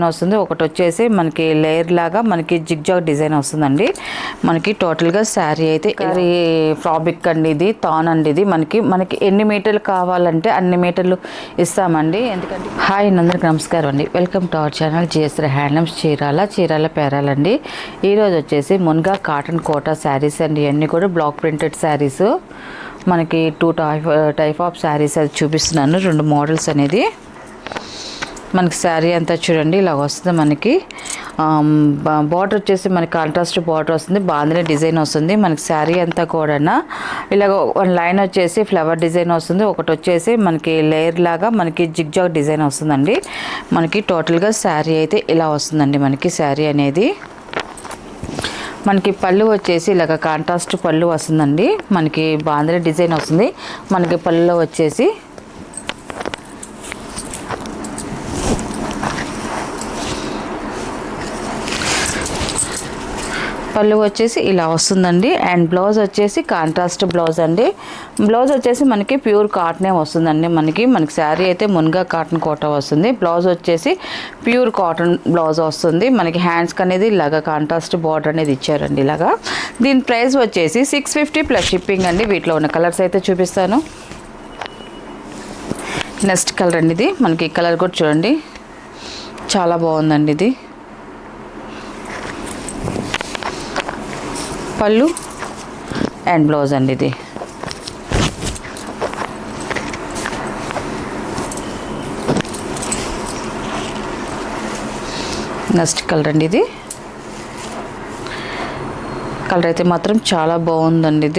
వస్తుంది. ఒకటి వచ్చేసి మనకి లేయర్ లాగా మనకి జిగ్జాగ్ డిజైన్ వస్తుందండి. మనకి టోటల్గా శారీ అయితే ఇది ఫ్రాబిక్ అండి, ఇది తాన్ అండి. ఇది మనకి ఎన్ని మీటర్లు కావాలంటే అన్ని మీటర్లు ఇస్తామండి. ఎందుకంటే హాయ్ అందరికి నమస్కారం అండి, welcome to our channel GS handlooms Chirala పేరాలండి. ఈరోజు వచ్చేసి మున్గా కాటన్ కోటా శారీస్ అండి. ఇవన్నీ కూడా బ్లాక్ ప్రింటెడ్ శారీస్. మనకి టూ టైప్ ఆఫ్ శారీస్ అది చూపిస్తున్నాను, రెండు మోడల్స్ అనేది. మనకి శారీ అంతా చూడండి ఇలా వస్తుంది. మనకి బార్డర్ వచ్చేసి మనకి కాంట్రాస్ట్ బార్డర్ వస్తుంది, బాందిని డిజైన్ వస్తుంది. మనకి శారీ అంతా కూడా ఇలాగ వన్ లైన్ వచ్చేసి ఫ్లవర్ డిజైన్ వస్తుంది. ఒకటి వచ్చేసి మనకి లేయర్ లాగా మనకి జిగ్జాగ్ డిజైన్ వస్తుందండి. మనకి టోటల్గా శారీ అయితే ఇలా వస్తుందండి. మనకి శారీ అనేది మనకి పళ్ళు వచ్చేసి ఇలాగ కాంట్రాస్ట్ పళ్ళు వస్తుందండి. మనకి బాందిని డిజైన్ వస్తుంది. మనకి పళ్ళులో వచ్చేసి ఇలా వస్తుందండి. అండ్ బ్లౌజ్ వచ్చేసి కాంట్రాస్ట్ బ్లౌజ్ అండి. బ్లౌజ్ వచ్చేసి మనకి ప్యూర్ కాటనే వస్తుందండి. మనకి శారీ అయితే మున్గా కాటన్ కోట వస్తుంది. బ్లౌజ్ వచ్చేసి ప్యూర్ కాటన్ బ్లౌజ్ వస్తుంది. మనకి హ్యాండ్స్కి అనేది ఇలాగా కాంట్రాస్ట్ బార్డర్ అనేది ఇచ్చారండి ఇలాగా. దీని ప్రైస్ వచ్చేసి 650 ప్లస్ షిప్పింగ్ అండి. వీటిలో ఉన్న కలర్స్ అయితే చూపిస్తాను. నెక్స్ట్ కలర్ అండి ఇది. మనకి ఈ కలర్ కూడా చూడండి చాలా బాగుందండి. ఇది పళ్ళు అండ్ బ్లౌజ్ అండి. ఇది నెక్స్ట్ కలర్ అండి. ఇది కలర్ అయితే మాత్రం చాలా బాగుందండి.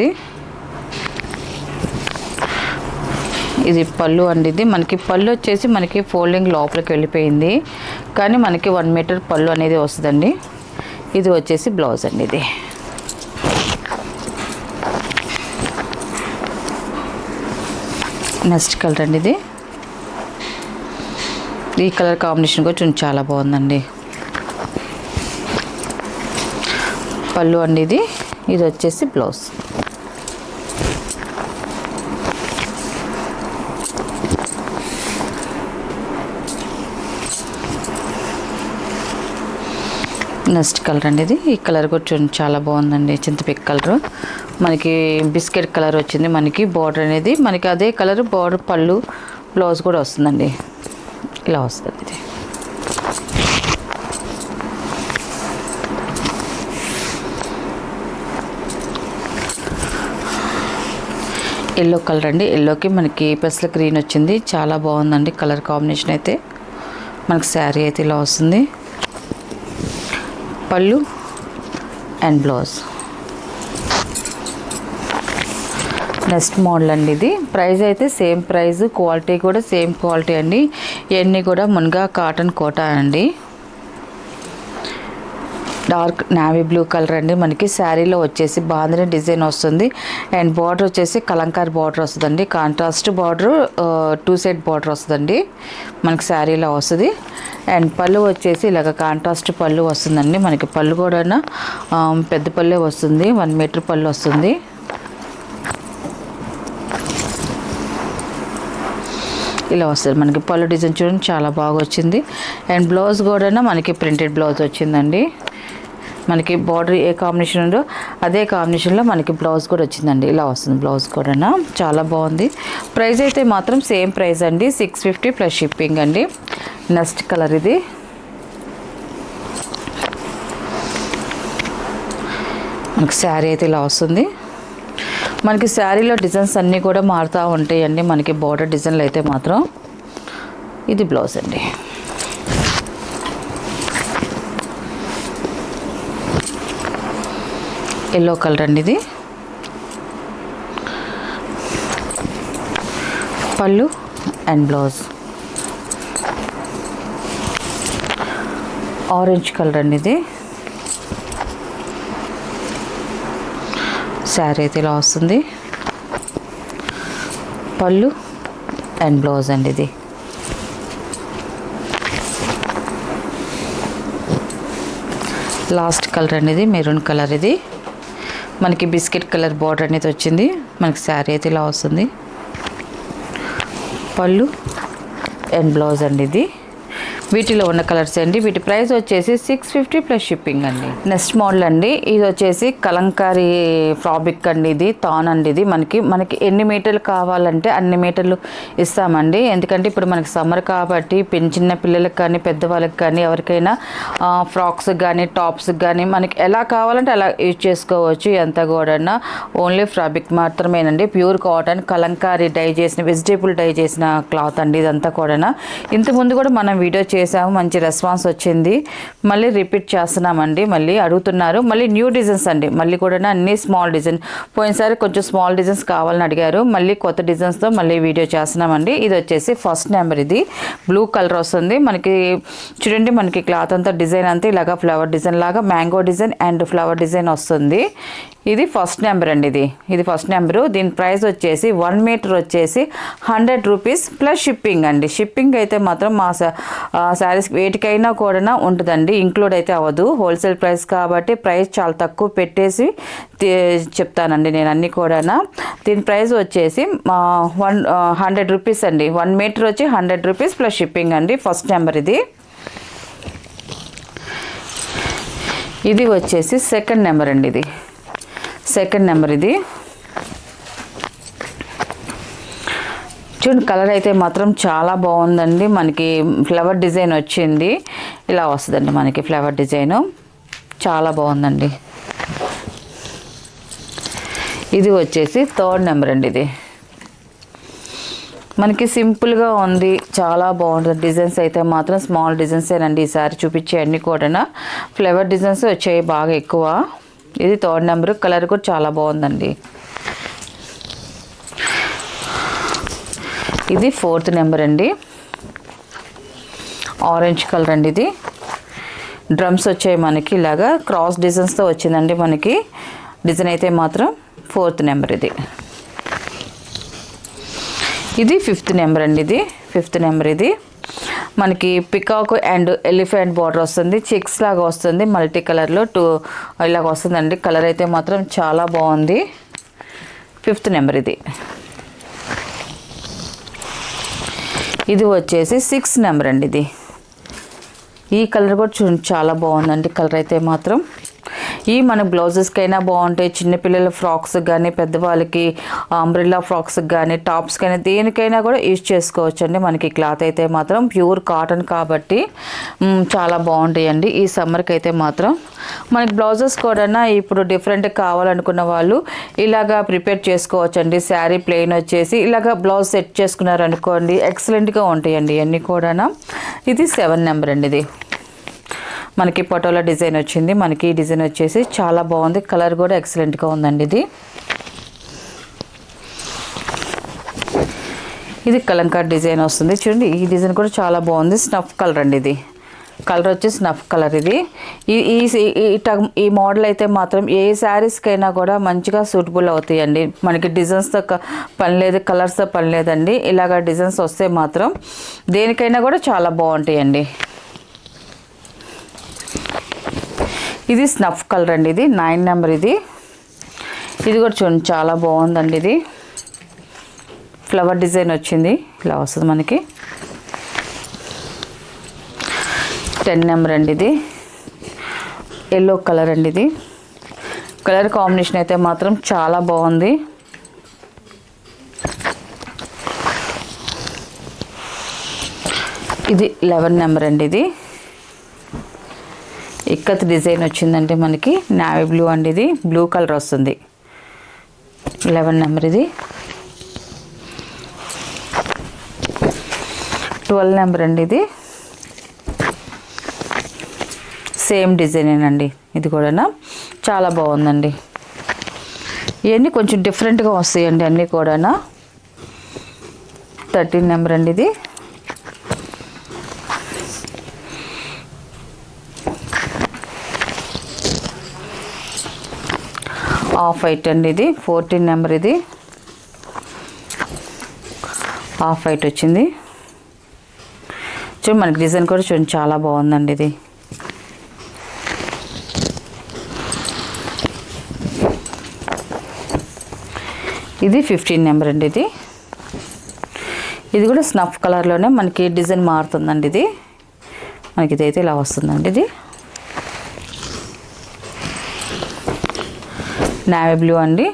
ఇది పళ్ళు అండి. ఇది మనకి పళ్ళు వచ్చేసి మనకి ఫోల్డింగ్ లోపలికి వెళ్ళిపోయింది, కానీ మనకి 1 మీటర్ పళ్ళు అనేది వస్తుందండి. ఇది వచ్చేసి బ్లౌజ్ అండి. ఇది నెక్స్ట్ కలర్ అండి. ఇది ఈ కలర్ కాంబినేషన్ కూడా చూడండి చాలా బాగుందండి. పళ్ళు అండి. ఇది వచ్చేసి బ్లౌజ్. నెక్స్ట్ కలర్ అండి. ఇది ఈ కలర్ కూడా చూడండి చాలా బాగుందండి. చింతపిక్ కలర్, మనకి బిస్కెట్ కలర్ వచ్చింది. మనకి బార్డర్ అనేది మనకి అదే కలర్ బార్డర్, పళ్ళు, బ్లౌజ్ కూడా వస్తుందండి. ఇలా వస్తుంది. ఇది ఎల్లో కలర్ అండి. ఎల్లోకి మనకి పెసల గ్రీన్ వచ్చింది, చాలా బాగుందండి కలర్ కాంబినేషన్ అయితే. మనకి శారీ అయితే ఇలా వస్తుంది. పళ్ళు అండ్ బ్లౌజ్. నెక్స్ట్ మోడల్ అండి. ఇది ప్రైస్ అయితే సేమ్ ప్రైస్, క్వాలిటీ కూడా సేమ్ క్వాలిటీ అండి. ఇవన్నీ కూడా మున్గా కాటన్ కోటా అండి. డార్క్ నావీ బ్లూ కలర్ అండి. మనకి శారీలో వచ్చేసి బాందిని డిజైన్ వస్తుంది. అండ్ బార్డర్ వచ్చేసి కలంకార్ బార్డర్ వస్తుందండి. కాంట్రాస్ట్ బార్డర్ 2 సైడ్ బార్డర్ వస్తుందండి. మనకి శారీలో వస్తుంది. అండ్ పళ్ళు వచ్చేసి ఇలాగ కాంట్రాస్ట్ పళ్ళు వస్తుందండి. మనకి పళ్ళు కూడా పెద్ద పళ్ళే వస్తుంది, 1 మీటర్ పళ్ళు వస్తుంది. ఇలా వస్తుంది. మనకి పళ్ళు డిజైన్ చూడండి చాలా బాగా వచ్చింది. అండ్ బ్లౌజ్ కూడా మనకి ప్రింటెడ్ బ్లౌజ్ వచ్చిందండి. మనకి బార్డర్ ఏ కాంబినేషన్ ఉందో అదే కాంబినేషన్లో మనకి బ్లౌజ్ కూడా వచ్చిందండి. ఇలా వస్తుంది బ్లౌజ్ కూడా చాలా బాగుంది. ప్రైస్ అయితే మాత్రం సేమ్ ప్రైస్ అండి, 650 ప్లస్ షిప్పింగ్ అండి. నెక్స్ట్ కలర్ ఇది. మనకి శారీ అయితే ఇలా వస్తుంది. మనకి శారీలో డిజైన్స్ అన్నీ కూడా మారుతూ ఉంటాయండి. మనకి బార్డర్ డిజైన్లు అయితే మాత్రం. ఇది బ్లౌజ్ అండి. ఎల్లో కలర్ అండి. ఇది పళ్ళు అండ్ బ్లౌజ్. ఆరెంజ్ కలర్ అండి. ఇది శారీ అయితే ఇలా వస్తుంది. పళ్ళు అండ్ బ్లౌజ్ అండి. ఇది లాస్ట్ కలర్ అనేది మెరూన్ కలర్. ఇది మనకి బిస్కెట్ కలర్ బార్డర్ అనేది వచ్చింది. మనకి శారీ అయితే ఇలా వస్తుంది. పళ్ళు అండ్ బ్లౌజ్ అండి. ఇది వీటిలో ఉన్న కలర్స్ అండి. వీటి ప్రైస్ వచ్చేసి 650 ప్లస్ షిప్పింగ్ అండి. నెక్స్ట్ మోడల్ అండి, ఇది వచ్చేసి కలంకారీ ఫ్రాబ్రిక్ అండి. ఇది తాన్ అండి. ఇది మనకి ఎన్ని మీటర్లు కావాలంటే అన్ని మీటర్లు ఇస్తామండి. ఎందుకంటే ఇప్పుడు మనకి సమ్మర్ కాబట్టి చిన్న పిల్లలకు కానీ పెద్దవాళ్ళకి కానీ ఎవరికైనా ఫ్రాక్స్ కానీ టాప్స్ కానీ మనకి ఎలా కావాలంటే అలా యూజ్ చేసుకోవచ్చు. అంతా కూడా ఓన్లీ ఫ్రాబ్రిక్ మాత్రమేనండి. ప్యూర్ కాటన్ కలంకారీ డై చేసిన వెజిటేబుల్ డై చేసిన క్లాత్ అండి. ఇదంతా కూడా ఇంతకుముందు కూడా మనం వీడియో చేసాము, మంచి రెస్పాన్స్ వచ్చింది. మళ్ళీ రిపీట్ చేస్తున్నామండి. మళ్ళీ అడుగుతున్నారు. మళ్ళీ న్యూ డిజైన్స్ అండి. మళ్ళీ కూడా అన్ని స్మాల్ డిజైన్, పోయినసారి కొంచెం స్మాల్ డిజైన్స్ కావాలని అడిగారు. మళ్ళీ కొత్త డిజైన్స్తో మళ్ళీ వీడియో చేస్తున్నామండి. ఇది వచ్చేసి ఫస్ట్ నెంబర్. ఇది బ్లూ కలర్ వస్తుంది మనకి. చూడండి మనకి క్లాత్ అంతా డిజైన్ అంతా ఇలాగా ఫ్లవర్ డిజైన్ లాగా mango design and flower design వస్తుంది. ఇది ఫస్ట్ నెంబర్ అండి. ఇది ఫస్ట్ నెంబరు. దీని ప్రైస్ వచ్చేసి 1 మీటర్ వచ్చేసి 100 రూపీస్ ప్లస్ షిప్పింగ్ అండి. షిప్పింగ్ అయితే మాత్రం మా శారీస్ వేటికైనా కూడా ఉంటుందండి, ఇంక్లూడ్ అయితే అవ్వదు. హోల్సేల్ ప్రైస్ కాబట్టి ప్రైస్ చాలా తక్కువ పెట్టేసి చెప్తానండి నేను అన్నీ కూడా. దీని ప్రైస్ వచ్చేసి 100 రూపీస్ అండి. 1 మీటర్ వచ్చి 100 రూపీస్ ప్లస్ షిప్పింగ్ అండి. ఫస్ట్ నెంబర్ ఇది వచ్చేసి సెకండ్ నెంబర్ అండి. ఇది సెకండ్ నెంబర్. ఇది చూడండి కలర్ అయితే మాత్రం చాలా బాగుందండి. మనకి ఫ్లవర్ డిజైన్ వచ్చింది, ఇలా వస్తుందండి మనకి ఫ్లవర్ డిజైను. చాలా బాగుందండి. ఇది వచ్చేసి థర్డ్ నెంబర్ అండి. ఇది మనకి సింపుల్గా ఉంది, చాలా బాగుంటుంది. డిజైన్స్ అయితే మాత్రం స్మాల్ డిజైన్సేనండి ఈసారి చూపించే అన్నీ కూడా. ఫ్లవర్ డిజైన్స్ వచ్చాయి బాగా ఎక్కువ. ఇది థర్డ్ నెంబర్. కలర్ కూడా చాలా బాగుందండి. ఇది ఫోర్త్ నెంబర్ అండి. ఆరెంజ్ కలర్ అండి. ఇది డ్రమ్స్ వచ్చాయి మనకి, ఇలాగా క్రాస్ డిజైన్స్తో వచ్చిందండి మనకి. డిజైన్ అయితే మాత్రం ఫోర్త్ నెంబర్. ఇది ఫిఫ్త్ నెంబర్ అండి. ఇది ఫిఫ్త్ నెంబర్. ఇది మనకి పికాక్ అండ్ ఎలిఫెంట్ బార్డర్ వస్తుంది, చెక్స్ లాగా వస్తుంది, మల్టీ కలర్లో ఇలాగ వస్తుందండి. కలర్ అయితే మాత్రం చాలా బాగుంది. Fifth number. ఇది వచ్చేసి 6th నెంబర్ అండి. ఈ కలర్ కూడా చూడండి చాలా బాగుందండి. కలర్ అయితే మాత్రం మన బ్లౌజెస్కైనా బాగుంటాయి. చిన్నపిల్లల ఫ్రాక్స్ కానీ పెద్దవాళ్ళకి అంబ్రెల్లా ఫ్రాక్స్ కానీ టాప్స్ కానీ దేనికైనా కూడా యూజ్ చేసుకోవచ్చు అండి. మనకి క్లాత్ అయితే మాత్రం ప్యూర్ కాటన్ కాబట్టి చాలా బాగుంటాయండి. ఈ సమ్మర్కి అయితే మాత్రం మనకి బ్లౌజెస్ కూడా ఇప్పుడు డిఫరెంట్ కావాలనుకున్న వాళ్ళు ఇలాగా ప్రిపేర్ చేసుకోవచ్చు అండి. శారీ ప్లెయిన్ వచ్చేసి ఇలాగా బ్లౌజ్ సెట్ చేసుకున్నారు అనుకోండి, ఎక్సలెంట్గా ఉంటాయండి ఇవన్నీ కూడా. ఇది 7th నెంబర్ అండి. ఇది మనకి పటోలా డిజైన్ వచ్చింది. మనకి ఈ డిజైన్ వచ్చేసి చాలా బాగుంది. కలర్ కూడా ఎక్సలెంట్గా ఉందండి. ఇది కలంకారీ డిజైన్ వస్తుంది. చూడండి ఈ డిజైన్ కూడా చాలా బాగుంది. స్నఫ్ కలర్ అండి. ఇది కలర్ వచ్చి స్నఫ్ కలర్. ఇది ఈ మోడల్ అయితే మాత్రం ఏ శారీస్కైనా కూడా మంచిగా సూటబుల్ అవుతాయండి. మనకి డిజైన్స్తో పని లేదు, కలర్స్తో పని లేదండి. ఇలాగ డిజైన్స్ వస్తే మాత్రం దేనికైనా కూడా చాలా బాగుంటాయండి. ఇది స్నఫ్ కలర్ అండి. ఇది 9th నెంబర్. ఇది కూడా చూడండి చాలా బాగుందండి. ఇది ఫ్లవర్ డిజైన్ వచ్చింది, ఇలా వస్తుంది మనకి. 10th నెంబర్ అండి. ఇది ఎల్లో కలర్ అండి. ఇది కలర్ కాంబినేషన్ అయితే మాత్రం చాలా బాగుంది. ఇది 11th నెంబర్ అండి. ఇది ఇక్కత్ డిజైన్ వచ్చిందంటే మనకి నావీ బ్లూ అండి. ఇది బ్లూ కలర్ వస్తుంది. 11th number. ఇది 12th నెంబర్ అండి. ఇది సేమ్ డిజైనేనండి. ఇది కూడా చాలా బాగుందండి. ఇవన్నీ కొంచెం డిఫరెంట్గా వస్తాయండి అన్నీ కూడా. 13th నెంబర్ అండి. ఇది ఆఫ్ వైట్ అండి. ఇది 14th నెంబర్. ఇది ఆఫ్ వైట్ వచ్చింది. చూడండి మనకి డిజైన్ కూడా చూడండి చాలా బాగుందండి. ఇది 15th నెంబర్ అండి. ఇది కూడా స్నఫ్ కలర్లోనే మనకి డిజైన్ మారుతుందండి. ఇది మనకి ఇదైతే ఇలా వస్తుందండి. ఇది నేవీ బ్లూ అండి.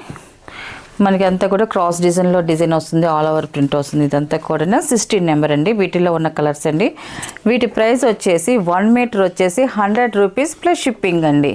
మనకి అంతా కూడా క్రాస్ డిజైన్లో డిజైన్ వస్తుంది, ఆల్ ఓవర్ ప్రింట్ వస్తుంది. ఇదంతా కూడా 16 నెంబర్ అండి. వీటిలో ఉన్న కలర్స్ అండి. వీటి ప్రైస్ వచ్చేసి 1 మీటర్ వచ్చేసి 100 రూపీస్ ప్లస్ షిప్పింగ్ అండి.